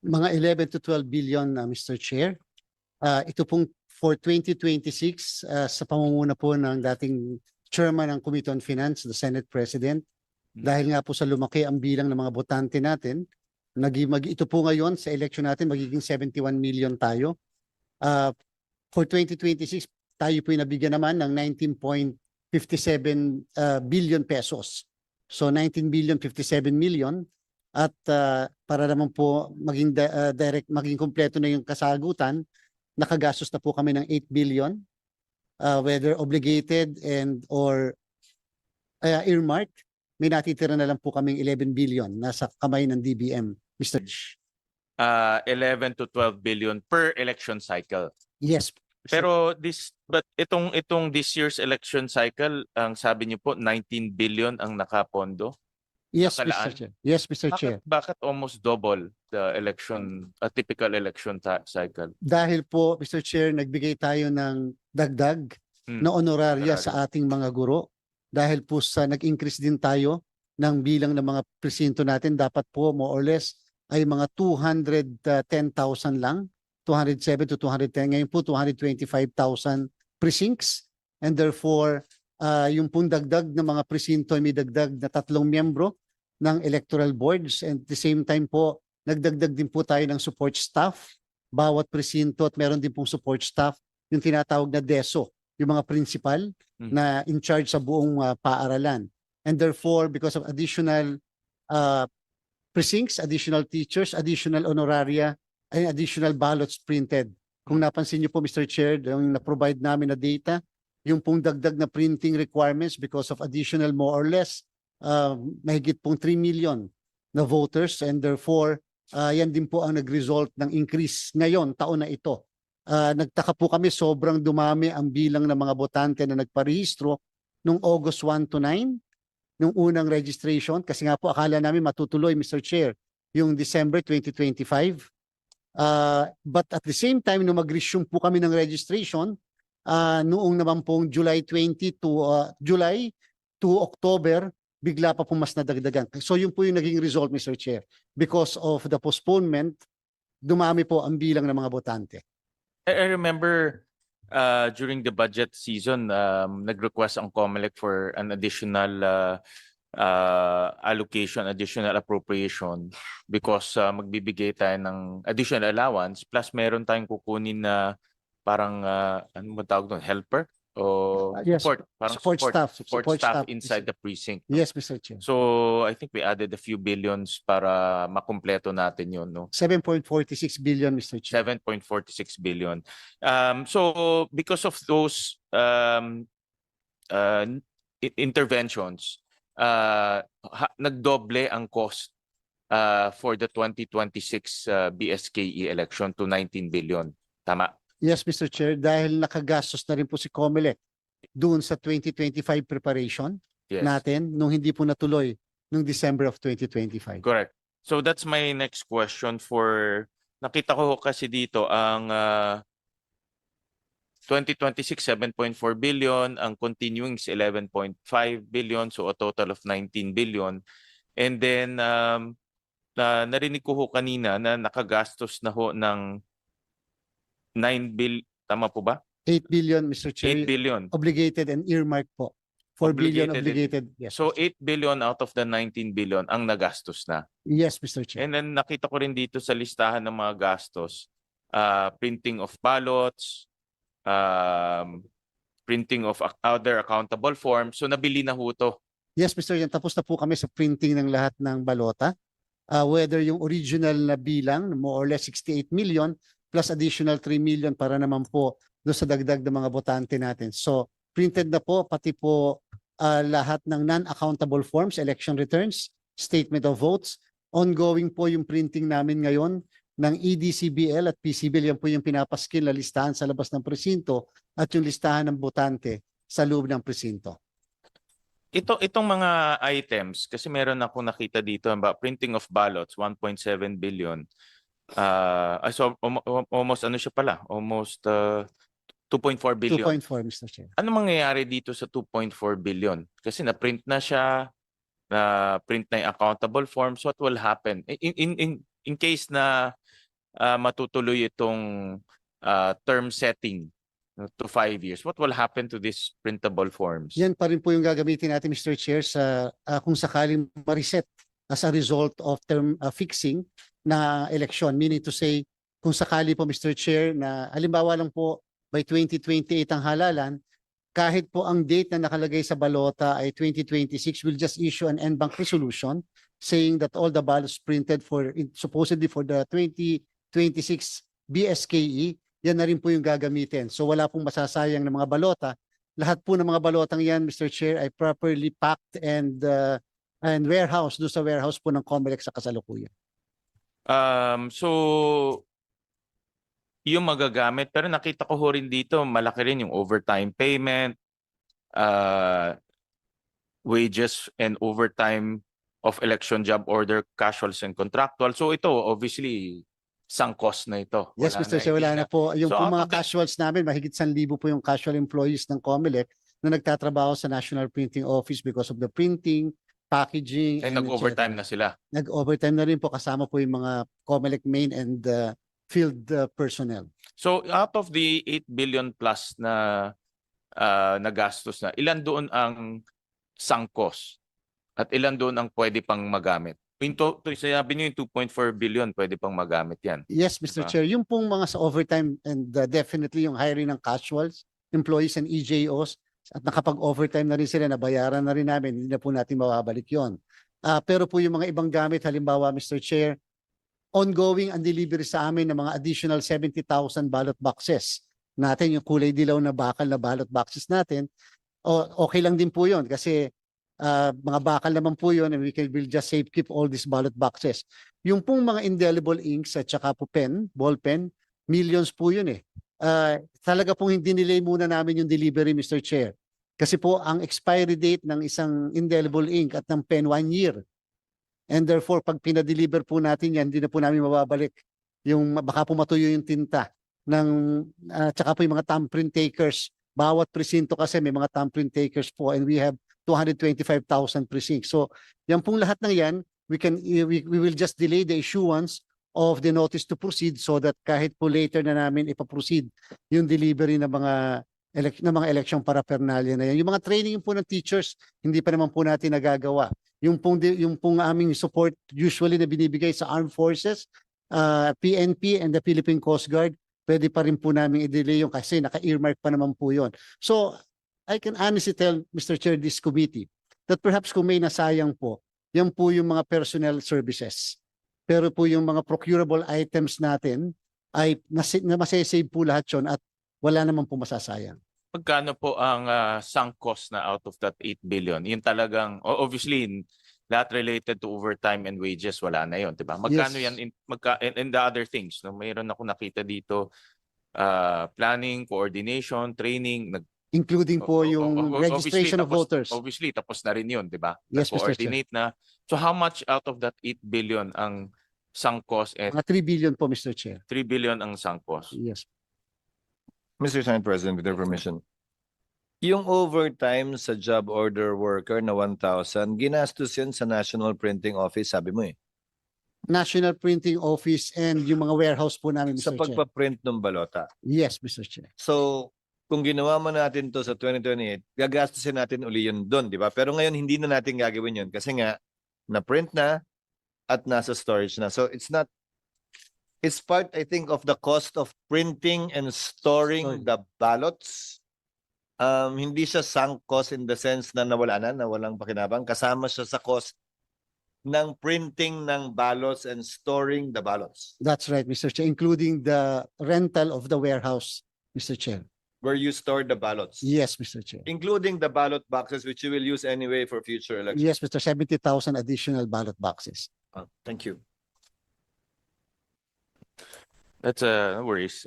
Mga 11 to 12 billion, Mr. Chair. Ito pong for 2026 sa pamumuna po ng dating chairman ng Committee on Finance, the Senate President. Dahil nga po sa lumaki ang bilang ng mga botante natin, ito po ngayon sa election natin magiging 71 million tayo. For 2026, tayo po nabigyan naman ng 19.57 billion pesos. So 19 billion 57 million. At para naman po maging maging kumpleto na yung kasagutan, nakagastos na po kami ng 8 billion, whether obligated and or earmarked. May natitira na lang po kaming 11 billion nasa kamay ng DBM, Mr. 11 to 12 billion per election cycle. Yes. Pero itong this year's election cycle, ang sabi niyo po 19 billion ang nakapondo. Yes, nakalaan. Mr. Chair. Yes, Mr. Chair. Bakit almost double the election, a typical election cycle? Dahil po, Mr. Chair, nagbigay tayo ng dagdag na honoraria sa ating mga guro. Dahil po sa nag-increase din tayo ng bilang ng mga presinto natin, dapat po more or less ay mga 210,000 lang, 207 to 210. Ngayon po 225,000 precincts, and therefore yung pong dagdag ng mga presinto ay may dagdag na 3 miyembro ng electoral boards, and at the same time po nagdagdag din po tayo ng support staff bawat presinto, at meron din pong support staff yung tinatawag na DESO, yung mga principal na in charge sa buong paaralan. And therefore, because of additional precincts, additional teachers, additional honoraria, and additional ballots printed. Kung napansin niyo po, Mr. Chair, yung na-provide namin na data, yung pong dagdag na printing requirements because of additional more or less mahigit pong 3 million na voters, and therefore yan din po ang nag-result ng increase ngayon, taon na ito. Nagtaka po kami, sobrang dumami ang bilang ng mga botante na nagparehistro nung August 1 to 9, nung unang registration, kasi nga po akala namin matutuloy, Mr. Chair, yung December 2025. But at the same time, nung mag-resume po kami ng registration, noong naman pong July 20 to October, bigla pa po mas nadagdagan. So yun po yung naging result, Mr. Chair. Because of the postponement, dumami po ang bilang ng mga botante. I remember during the budget season, nag-request ang COMELEC for an additional allocation, additional appropriation, because magbibigay tayo ng additional allowance, plus meron tayong kukunin na parang ano mo tawag doon, helper o Yes, support staff inside the precinct. Yes, Mr. Chair. So I think we added a few billions para makumpleto natin yun, no? 7.46 billion, Mr. Chair. 7.46 billion. So because of those interventions, nagdoble ang cost for the 2026 BSKE election to 19 billion. Tama? Yes, Mr. Chair. Dahil nakagastos na rin po si COMELEC doon sa 2025 preparation natin nung hindi po natuloy nung December of 2025. Correct. So that's my next question for, nakita ko kasi dito ang 2026, 7.4 billion, ang continuing is 11.5 billion, so a total of 19 billion. And then narinig ko ho kanina na nakagastos na ho ng 9 billion, tama po ba? 8 billion, Mr. Chair. 8 billion. Obligated and earmarked po. 4 billion obligated. Yes. So 8 billion out of the 19 billion ang nagastos na. Yes, Mr. Chair. And then nakita ko rin dito sa listahan ng mga gastos, printing of ballots, printing of other accountable forms. So nabili na ho to. Yes, Mr. Chair. Tapos na po kami sa printing ng lahat ng balota. Whether yung original na bilang, more or less 68 million, plus additional 3 million para naman po doon sa dagdag ng mga botante natin. So printed na po pati po lahat ng non-accountable forms, election returns, statement of votes. Ongoing po yung printing namin ngayon ng EDCBL at PCBL. Yan po yung pinapaskil na listahan sa labas ng presinto at yung listahan ng botante sa loob ng presinto. Itong mga items, kasi meron ako nakita dito about printing of ballots, 1.7 billion. So almost ano siya pala? Almost 2.4 billion. 2.4, Mr. Chair. Ano mangyayari dito sa 2.4 billion? Kasi na-print na siya, na-print na yung accountable forms. What will happen? In case na matutuloy itong term setting to 5 years, what will happen to these printable forms? Yan pa rin po yung gagamitin natin, Mr. Chair, sa kung sakaling ma-reset as a result of term fixing na election. Meaning to say, kung sakali po, Mr. Chair, na halimbawa lang po by 2028 ang halalan, kahit po ang date na nakalagay sa balota ay 2026, we'll just issue an en banc resolution saying that all the ballots printed supposedly for the 2026 BSKE, yan na rin po yung gagamitin. So wala pong masasayang ng mga balota. Lahat po ng mga balotang yan, Mr. Chair, ay properly packed and warehouse, doon sa warehouse po ng COMELEC sa kasalukuyan. So, yung magagamit, pero nakita ko ho rin dito, malaki rin yung overtime payment, wages and overtime of election job order, casuals and contractual. So ito, obviously, sunk cost na ito. Yes, Wala Mr. Chair, wala na po. Yung So, po out mga of the- casuals namin, mahigit 1,000 po yung casual employees ng COMELEC na nagtatrabaho sa National Printing Office because of the printing, packaging, And and nag-overtime etc. na sila. Nag-overtime na rin po, kasama po yung mga COMELEC main and field personnel. So out of the 8 billion plus na nagastos na, ilan doon ang sunk cost? At ilan doon ang pwede pang magamit? Sabi niyo yung 2.4 billion, pwede pang magamit yan. Yes, Mr. Diba? Chair, yung pong mga sa overtime and definitely yung hiring ng casuals, employees and EJOs, at nakapag-overtime na rin sila, nabayaran na rin namin, hindi na po natin mababalik yon. Pero po yung mga ibang gamit, halimbawa, Mr. Chair, ongoing ang delivery sa amin ng mga additional 70,000 ballot boxes natin, yung kulay dilaw na bakal na ballot boxes natin. Okay lang din po yun kasi mga bakal naman po yun and we'll just safekeep all these ballot boxes. Yung pong mga indelible inks at saka po ball pen, millions po yun eh. Talaga pong hindi nilay muna namin yung delivery, Mr. Chair. Kasi po ang expiry date ng isang indelible ink at ng pen 1 year. And therefore, pag pinadeliver po natin yan, hindi na po namin mababalik. Yung baka po matuyo yung tinta. Tsaka po yung mga thumbprint takers. Bawat presinto kasi may mga thumbprint takers po and we have 225,000 precincts. So yan pong lahat ng yan, we will just delay the issuance of the notice to proceed so that kahit po later na namin ipaproceed yung delivery ng mga election paraphernalia na yan. Yung mga training po ng teachers, hindi pa naman po natin nagagawa. Yung pong aming support usually na binibigay sa armed forces, PNP and the Philippine Coast Guard, pwede pa rin po namin i-delay yung kasi naka-earmark pa naman po yun. So I can honestly tell, Mr. Chair, this committee, that perhaps kung may nasayang po, yan po yung mga personnel services. Pero po yung mga procurable items natin ay masasave po lahat yun at wala naman po masasayang. Magkano po ang sunk cost na out of that 8 billion? Yun talagang, obviously, lahat related to overtime and wages, wala na yun, diba? Magkano Yes. yan in the other things? No? Mayroon ako nakita dito, planning, coordination, training, Including po yung registration of voters. Obviously, tapos na rin yun, di ba? Yes, Mr. Chair. Coordinate na. So how much out of that 8 billion ang sunk cost and Mga 3 billion po, Mr. Chair. 3 billion ang sunk cost? Yes. Mr. Senate President, with your permission. Yung overtime sa job order worker na 1,000, ginastos yun sa National Printing Office, sabi mo eh. National Printing Office and yung mga warehouse po namin, Sa Mr. Chair. pagpaprint ng balota. Yes, Mr. Chair. So, kung ginawa mo natin to sa 2028, gagastusin natin uli yun doon, di ba? Pero ngayon, hindi na natin gagawin yun kasi nga, na-print na at nasa storage na. So, it's part, I think, of the cost of printing and storing the ballots. Hindi siya sunk cost in the sense na nawala na, nawalang pakinabang. Kasama siya sa cost ng printing ng ballots and storing the ballots. That's right, Mr. Chair, including the rental of the warehouse, Mr. Chair. Where you store the ballots. Yes, Mr. Chair. Including the ballot boxes which you will use anyway for future elections. Yes, Mr. 70,000 additional ballot boxes. Thank you. That's no worries.